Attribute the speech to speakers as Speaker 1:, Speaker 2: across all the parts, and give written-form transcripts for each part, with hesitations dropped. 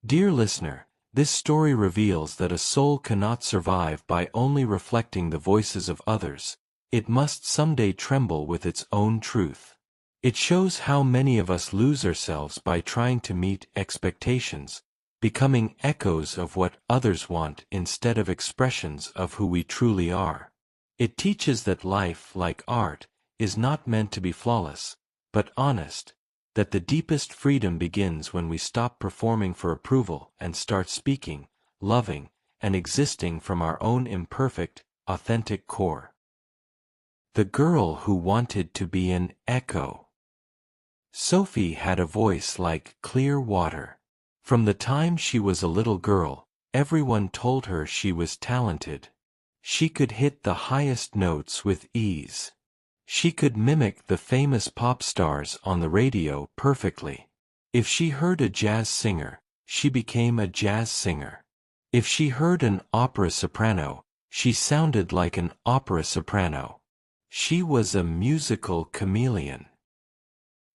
Speaker 1: Dear listener, this story reveals that a soul cannot survive by only reflecting the voices of others. It must someday tremble with its own truth. It shows how many of us lose ourselves by trying to meet expectations, becoming echoes of what others want instead of expressions of who we truly are. It teaches that life, like art, is not meant to be flawless, but honest, that the deepest freedom begins when we stop performing for approval and start speaking, loving, and existing from our own imperfect, authentic core. The girl who wanted to be an echo. Sophie had a voice like clear water. From the time she was a little girl, everyone told her she was talented. She could hit the highest notes with ease. She could mimic the famous pop stars on the radio perfectly. If she heard a jazz singer, she became a jazz singer. If she heard an opera soprano, she sounded like an opera soprano. She was a musical chameleon.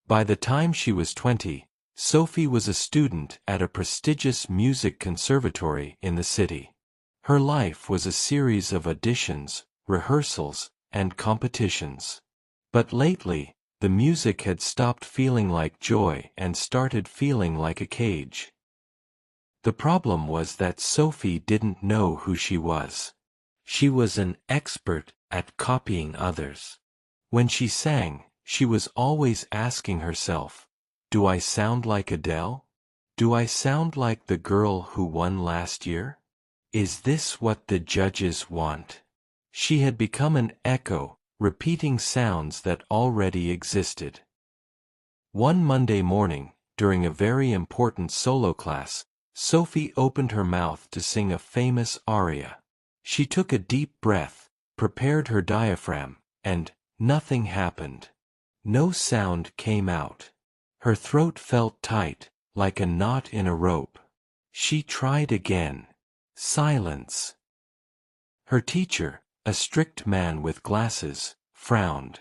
Speaker 1: By the time she was 20, Sophie was a student at a prestigious music conservatory in the city. Her life was a series of auditions, rehearsals, and competitions. But lately, the music had stopped feeling like joy and started feeling like a cage. The problem was that Sophie didn't know who she was. She was an expert at copying others. When she sang, she was always asking herself, "Do I sound like Adele? Do I sound like the girl who won last year? Is this what the judges want?" She had become an echo, repeating sounds that already existed. One Monday morning, during a very important solo class, Sophie opened her mouth to sing a famous aria. She took a deep breath, prepared her diaphragm, and nothing happened. No sound came out. Her throat felt tight, like a knot in a rope. She tried again. Silence. Her teacher, a strict man with glasses, frowned.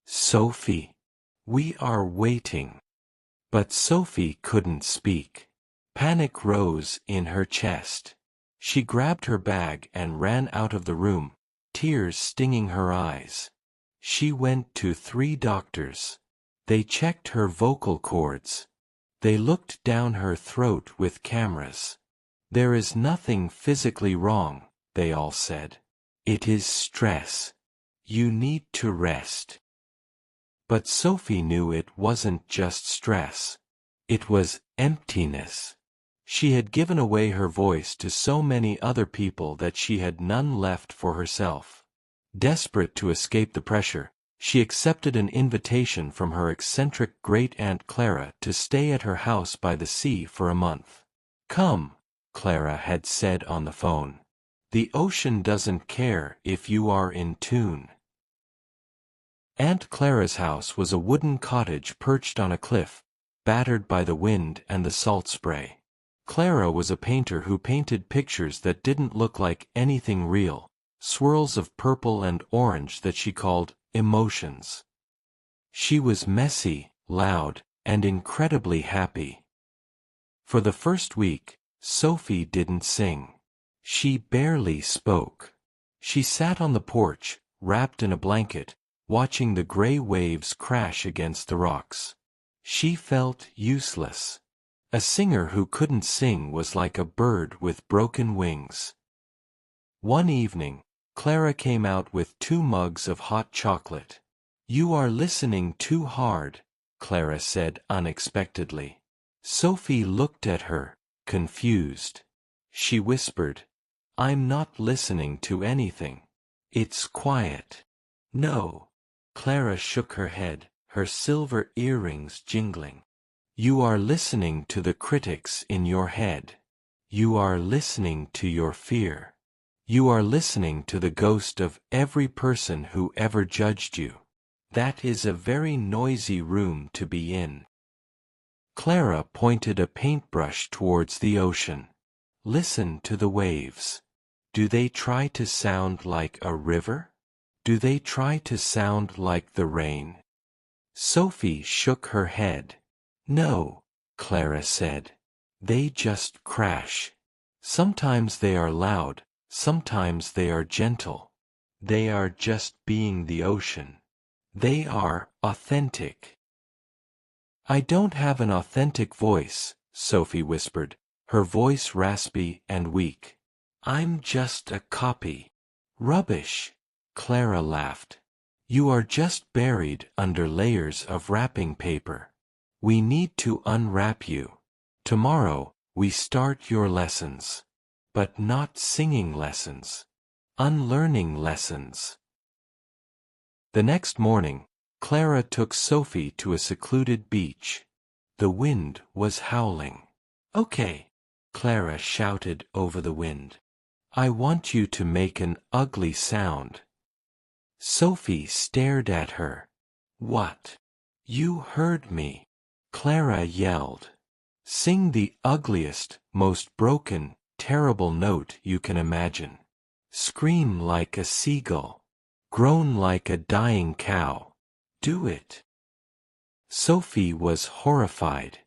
Speaker 1: "Sophie, we are waiting." But Sophie couldn't speak. Panic rose in her chest. She grabbed her bag and ran out of the room, tears stinging her eyes. She went to 3 doctors. They checked her vocal cords. They looked down her throat with cameras. "There is nothing physically wrong," they all said. "It is stress. You need to rest." But Sophie knew it wasn't just stress. It was emptiness. She had given away her voice to so many other people that she had none left for herself. Desperate to escape the pressure, she accepted an invitation from her eccentric great-aunt Clara to stay at her house by the sea for a month. "Come," Clara had said on the phone. "The ocean doesn't care if you are in tune." Aunt Clara's house was a wooden cottage perched on a cliff, battered by the wind and the salt spray. Clara was a painter who painted pictures that didn't look like anything real, swirls of purple and orange that she called emotions. She was messy, loud, and incredibly happy. For the first week, Sophie didn't sing. She barely spoke. She sat on the porch, wrapped in a blanket, watching the gray waves crash against the rocks. She felt useless. A singer who couldn't sing was like a bird with broken wings. One evening, Clara came out with 2 mugs of hot chocolate. "You are listening too hard," Clara said unexpectedly. Sophie looked at her, confused. She whispered, "I'm not listening to anything. It's quiet." "No." Clara shook her head, her silver earrings jingling. "You are listening to the critics in your head. You are listening to your fear. You are listening to the ghost of every person who ever judged you. That is a very noisy room to be in." Clara pointed a paintbrush towards the ocean. "Listen to the waves. Do they try to sound like a river? Do they try to sound like the rain?" Sophie shook her head. "No," Clara said. They just crash. Sometimes they are loud, sometimes they are gentle. They are just being the ocean. They are authentic. I don't have an authentic voice, Sophie whispered, her voice raspy and weak. I'm just a copy. Rubbish, Clara laughed. You are just buried under layers of wrapping paper. We need to unwrap you. Tomorrow, we start your lessons. But not singing lessons. Unlearning lessons. The next morning, Clara took Sophie to a secluded beach. The wind was howling. Okay, Clara shouted over the wind. I want you to make an ugly sound. Sophie stared at her. What? You heard me, Clara yelled. Sing the ugliest, most broken, terrible note you can imagine. Scream like a seagull. Groan like a dying cow. Do it. Sophie was horrified.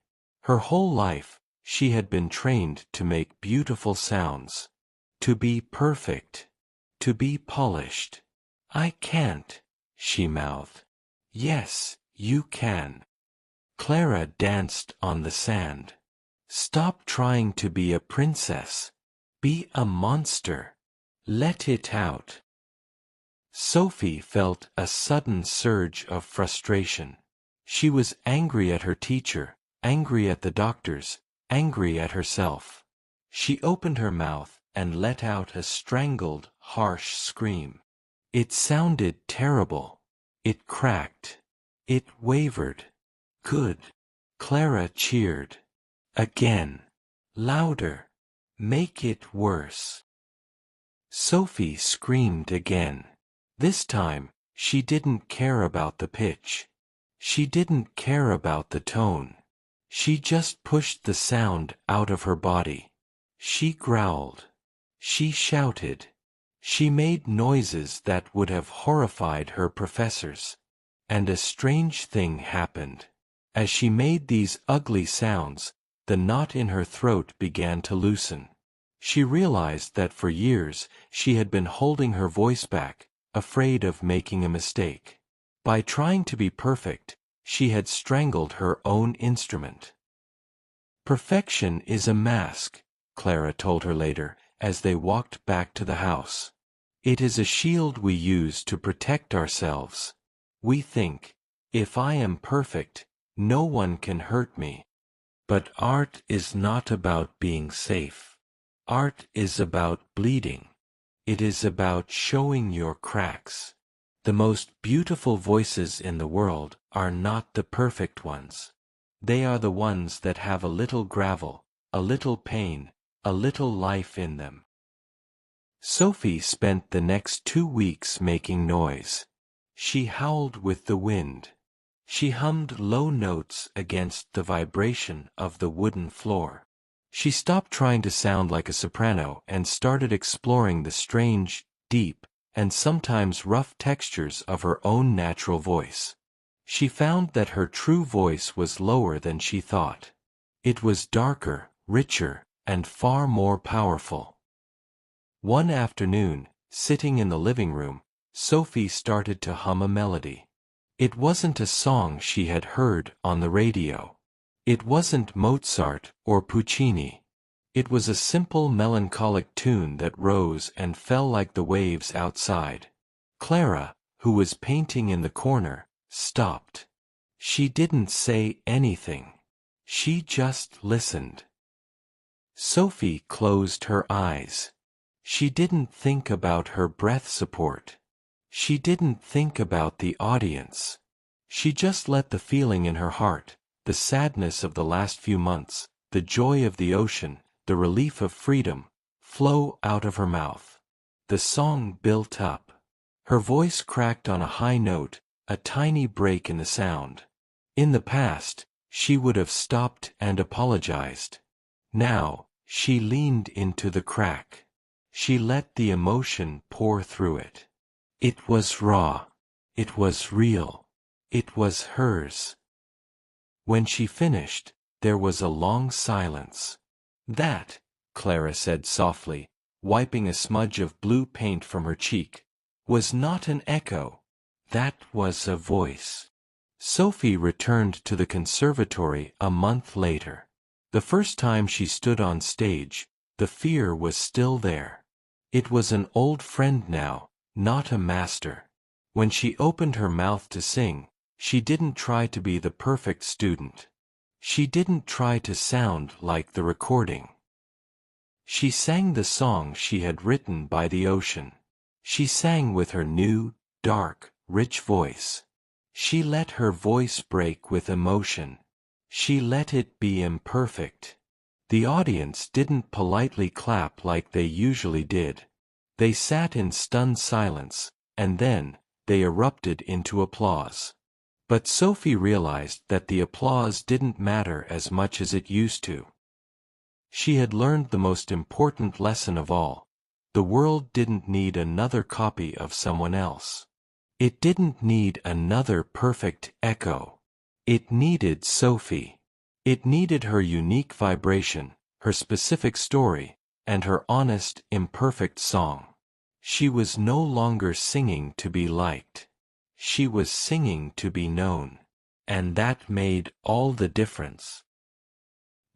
Speaker 1: Her whole life, she had been trained to make beautiful sounds. To be perfect. To be polished. I can't, she mouthed. Yes, you can. Clara danced on the sand. Stop trying to be a princess. Be a monster. Let it out. Sophie felt a sudden surge of frustration. She was angry at her teacher, angry at the doctors, angry at herself. She opened her mouth and let out a strangled, harsh scream. It sounded terrible. It cracked. It wavered. Good. Clara cheered. Again. Louder. Make it worse. Sophie screamed again. This time, she didn't care about the pitch. She didn't care about the tone. She just pushed the sound out of her body. She growled. She shouted. She made noises that would have horrified her professors. And a strange thing happened. As she made these ugly sounds, the knot in her throat began to loosen. She realized that for years she had been holding her voice back, afraid of making a mistake. By trying to be perfect, she had strangled her own instrument. Perfection is a mask, Clara told her later, as they walked back to the house. It is a shield we use to protect ourselves. We think, if I am perfect, no one can hurt me. But art is not about being safe. Art is about bleeding. It is about showing your cracks. The most beautiful voices in the world are not the perfect ones. They are the ones that have a little gravel, a little pain, a little life in them. Sophie spent the next 2 weeks making noise. She howled with the wind. She hummed low notes against the vibration of the wooden floor. She stopped trying to sound like a soprano and started exploring the strange, deep, and sometimes rough textures of her own natural voice. She found that her true voice was lower than she thought. It was darker, richer, and far more powerful. One afternoon, sitting in the living room, Sophie started to hum a melody. It wasn't a song she had heard on the radio. It wasn't Mozart or Puccini. It was a simple melancholic tune that rose and fell like the waves outside. Clara, who was painting in the corner, stopped. She didn't say anything. She just listened. Sophie closed her eyes. She didn't think about her breath support. She didn't think about the audience. She just let the feeling in her heart, the sadness of the last few months, the joy of the ocean, the relief of freedom, flow out of her mouth. The song built up. Her voice cracked on a high note, a tiny break in the sound. In the past, she would have stopped and apologized. Now, she leaned into the crack. She let the emotion pour through it. It was raw. It was real. It was hers. When she finished, there was a long silence. That, Clara said softly, wiping a smudge of blue paint from her cheek, was not an echo. That was a voice. Sophie returned to the conservatory a month later. The first time she stood on stage, the fear was still there. It was an old friend now, not a master. When she opened her mouth to sing, she didn't try to be the perfect student. She didn't try to sound like the recording. She sang the song she had written by the ocean. She sang with her new, dark, rich voice. She let her voice break with emotion. She let it be imperfect. The audience didn't politely clap like they usually did. They sat in stunned silence, and then, they erupted into applause. But Sophie realized that the applause didn't matter as much as it used to. She had learned the most important lesson of all. The world didn't need another copy of someone else. It didn't need another perfect echo. It needed Sophie. It needed her unique vibration, her specific story, and her honest, imperfect song. She was no longer singing to be liked. She was singing to be known. And that made all the difference.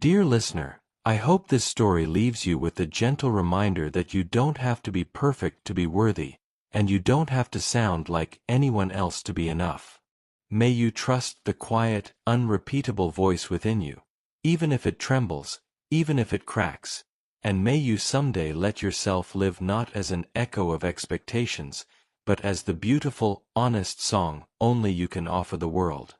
Speaker 1: Dear listener, I hope this story leaves you with the gentle reminder that you don't have to be perfect to be worthy, and you don't have to sound like anyone else to be enough. May you trust the quiet, unrepeatable voice within you, even if it trembles, even if it cracks, and may you someday let yourself live not as an echo of expectations, but as the beautiful, honest song only you can offer the world.